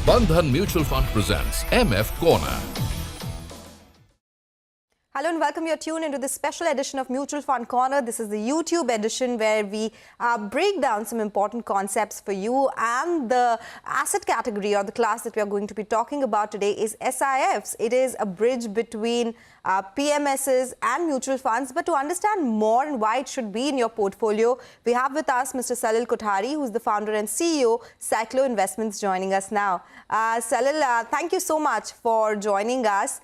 Bandhan Mutual Fund presents MF Corner. Hello and welcome. You're tuned into this special edition of Mutual Fund Corner. This is the YouTube edition where we break down some important concepts for you. And the asset category or the class that we are going to be talking about today is SIFs. It is a bridge between PMSs and mutual funds. But to understand more and why it should be in your portfolio, we have with us Mr. Salil Kothari, who's the founder and CEO, Cyclo Investments, joining us now. Salil, thank you so much for joining us.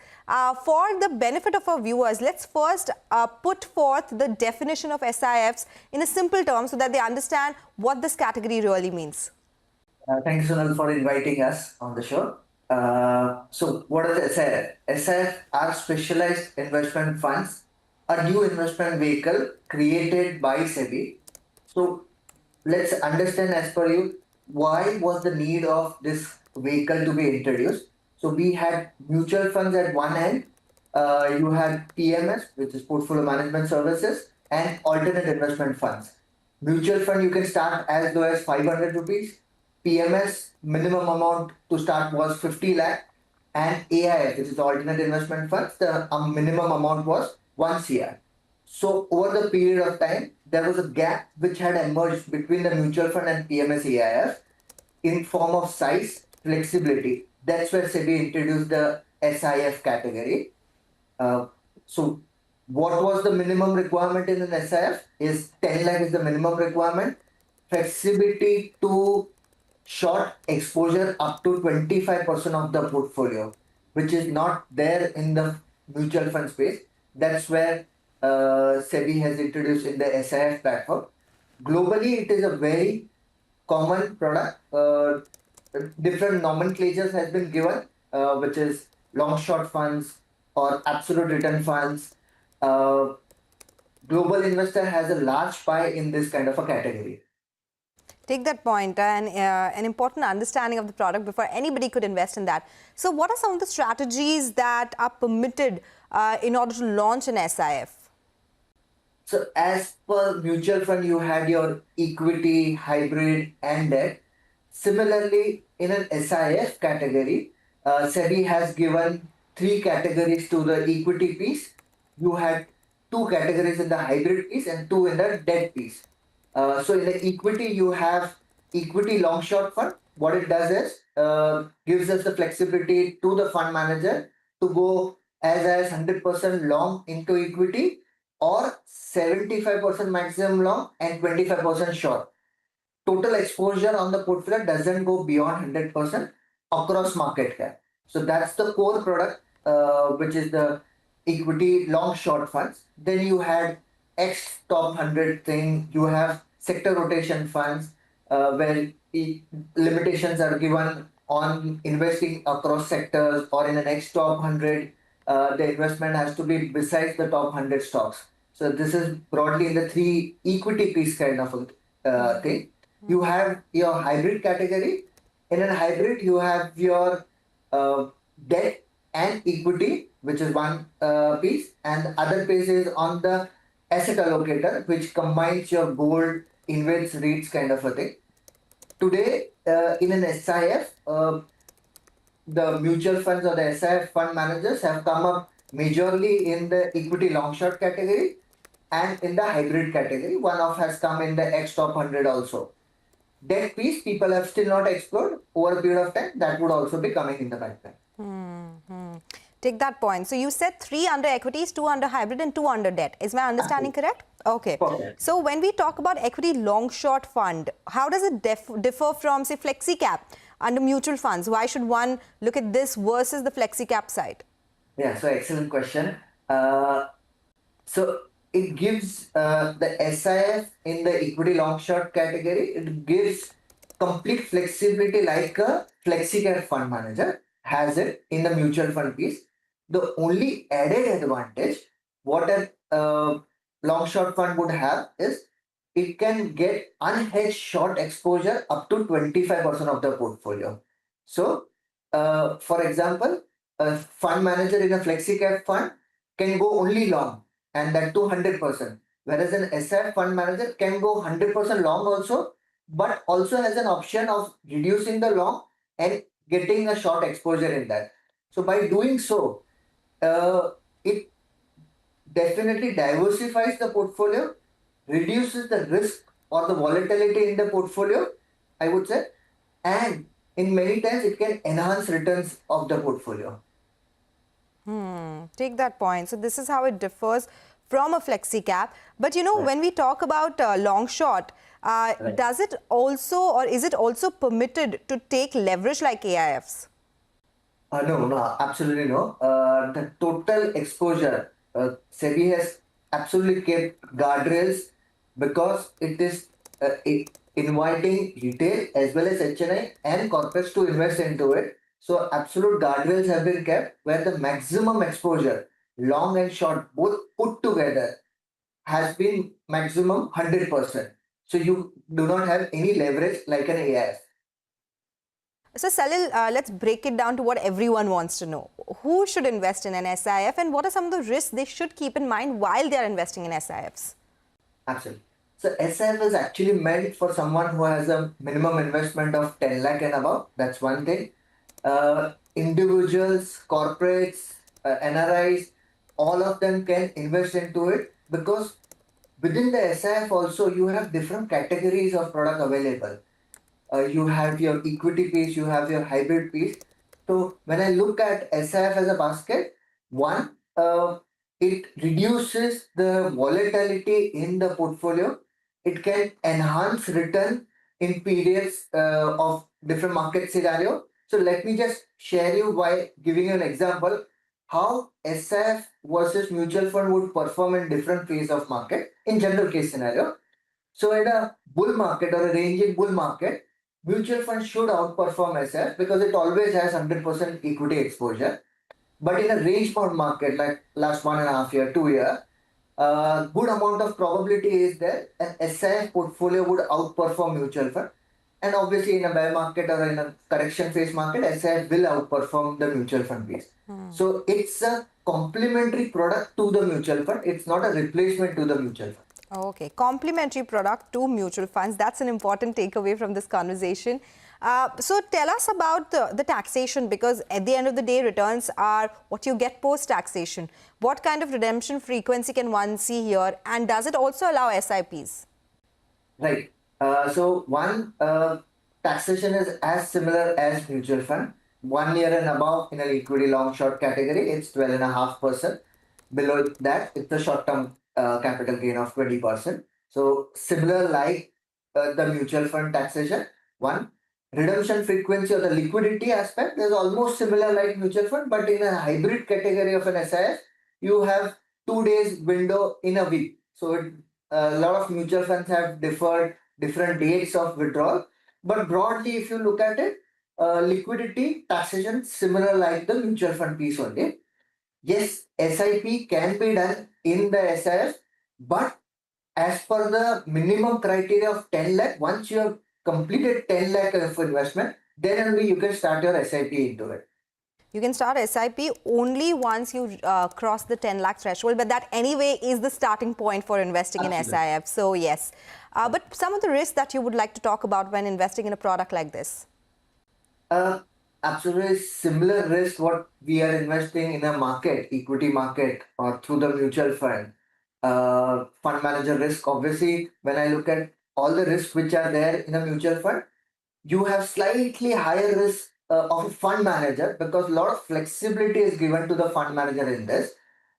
For the benefit of our viewers, let's first put forth the definition of SIFs in a simple term so that they understand what this category really means. Thank you, Sonal, for inviting us on the show. So what is SIF? SIF are specialized investment funds, a new investment vehicle created by SEBI. So let's understand as per you, why was the need of this vehicle to be introduced? So we had mutual funds at one end, you had PMS, which is portfolio management services, and alternate investment funds. Mutual fund, you can start as low as 500 rupees. PMS, minimum amount to start was 50 lakh. And AIF, which is alternate investment funds, the minimum amount was 1 CR. So over the period of time, there was a gap which had emerged between the mutual fund and PMS AIF in form of size, flexibility. That's where SEBI introduced the SIF category. So what was the minimum requirement in an SIF? Is 10 lakh is the minimum requirement. Flexibility to short exposure up to 25% of the portfolio, which is not there in the mutual fund space. That's where SEBI has introduced in the SIF platform. Globally, it is a very common product. Different nomenclatures has been given, which is long short funds or absolute return funds. Global investor has a large pie in this kind of a category. Take that point and an important understanding of the product before anybody could invest in that. So what are some of the strategies that are permitted in order to launch an SIF? So as per mutual fund, you had your equity, hybrid and debt. Similarly, in an SIF category, SEBI has given 3 categories to the equity piece. You had 2 categories in the hybrid piece and 2 in the debt piece. So in the equity, you have equity long short fund. What it does is gives us the flexibility to the fund manager to go as 100% long into equity or 75% maximum long and 25% short. Total exposure on the portfolio doesn't go beyond 100% across market cap. So that's the core product, which is the equity long short funds. Then you had X top 100 thing. You have sector rotation funds, where limitations are given on investing across sectors, or in the next top 100, the investment has to be besides the top 100 stocks. So this is broadly in the 3 equity piece kind of a thing. You have your hybrid category. In a hybrid, you have your debt and equity, which is one piece, and the other piece is on the asset allocator, which combines your gold, InvITs, REITs kind of a thing. Today, in an SIF, the mutual funds or the SIF fund managers have come up majorly in the equity long short category and in the hybrid category. One off has come in the X top 100 also. Debt piece, people have still not explored. Over a period of time, that would also be coming in the pipeline. Take that point. So you said 3 under equities, 2 under hybrid and 2 under debt. Is my understanding correct? Okay. Correct. So when we talk about equity long short fund, how does it differ from, say, flexi cap under mutual funds? Why should one look at this versus the flexi cap side? Yeah, so excellent question. So it gives the SIF in the equity long short category, it gives complete flexibility like a flexi cap fund manager has it in the mutual fund piece. The only added advantage what a long short fund would have is it can get unhedged short exposure up to 25% of the portfolio. So, for example, a fund manager in a flexi cap fund can go only long, and that to 100%. Whereas an SIF fund manager can go 100% long also, but also has an option of reducing the long and getting a short exposure in that. So by doing so, it definitely diversifies the portfolio, reduces the risk or the volatility in the portfolio, I would say, and in many times it can enhance returns of the portfolio. Take that point. So this is how it differs from a flexi cap. But you know, when we talk about long short, does it also, or is it also permitted to take leverage like AIFs? No, absolutely no. The total exposure, SEBI has absolutely kept guardrails because it is inviting retail as well as HNI and corporates to invest into it. So absolute guardrails have been kept where the maximum exposure, long and short, both put together, has been maximum 100%. So you do not have any leverage like an AIF. So Salil, let's break it down to what everyone wants to know. Who should invest in an SIF and what are some of the risks they should keep in mind while they are investing in SIFs? Absolutely. So SIF is actually meant for someone who has a minimum investment of 10 lakh and above. That's one thing. Individuals, corporates, NRIs, all of them can invest into it because within the SIF also you have different categories of product available. You have your equity piece, you have your hybrid piece. So when I look at SIF as a basket, one, it reduces the volatility in the portfolio. It can enhance return in periods of different market scenario. So let me just share you by giving you an example how SIF versus mutual fund would perform in different phase of market in general case scenario. So in a bull market or a ranging bull market, mutual fund should outperform SIF because it always has 100% equity exposure. But in a range bound market like last 1.5 year, 2 year, good amount of probability is there an SIF portfolio would outperform mutual fund. And obviously in a bear market or in a correction phase market, SIF will outperform the mutual fund piece. So it's a complementary product to the mutual fund. It's not a replacement to the mutual fund. Okay, complementary product to mutual funds. That's an important takeaway from this conversation. So tell us about the taxation, because at the end of the day, returns are what you get post-taxation. What kind of redemption frequency can one see here, and does it also allow SIPs? Right. So one, taxation is as similar as mutual fund. 1 year and above in an equity long short category, it's 12.5%. Below that, it's a short term capital gain of 20%. So similar like the mutual fund taxation. One, redemption frequency or the liquidity aspect is almost similar like mutual fund, but in a hybrid category of an SIF, you have 2 days window in a week. So a lot of mutual funds have different dates of withdrawal. But broadly, if you look at it, liquidity taxation similar like the mutual fund piece only. Yes, SIP can be done in the SIF, but as per the minimum criteria of 10 lakh, once you have completed 10 lakh of investment, then only you can start your SIP into it. You can start SIP only once you cross the 10 lakh threshold, but that anyway is the starting point for investing Absolutely. in SIF. So yes, but some of the risks that you would like to talk about when investing in a product like this? Absolutely similar risk what we are investing in a market, equity market or through the mutual fund. Fund manager risk, obviously, when I look at all the risks which are there in a mutual fund, you have slightly higher risk of a fund manager because a lot of flexibility is given to the fund manager in this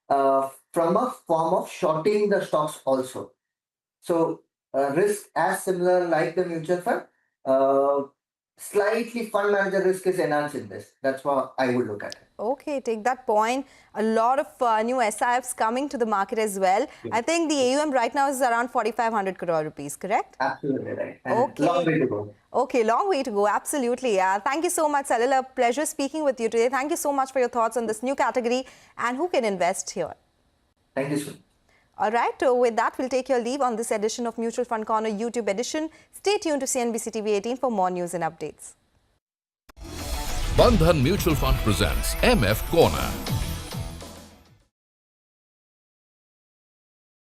from a form of shorting the stocks also. So risk as similar like the mutual fund, slightly fund manager risk is enhanced in this. That's what I would look at it. Okay, take that point. A lot of new SIFs coming to the market as well. Yeah. I think the AUM right now is around 4,500 crore rupees, correct? Absolutely right. And Okay. long way to go. Okay, long way to go. Absolutely. Thank you so much, Salil. A pleasure speaking with you today. Thank you so much for your thoughts on this new category and who can invest here. Thank you so much. All right, with that, we'll take your leave on this edition of Mutual Fund Corner YouTube edition. Stay tuned to CNBC TV 18 for more news and updates. Bandhan Mutual Fund presents MF Corner.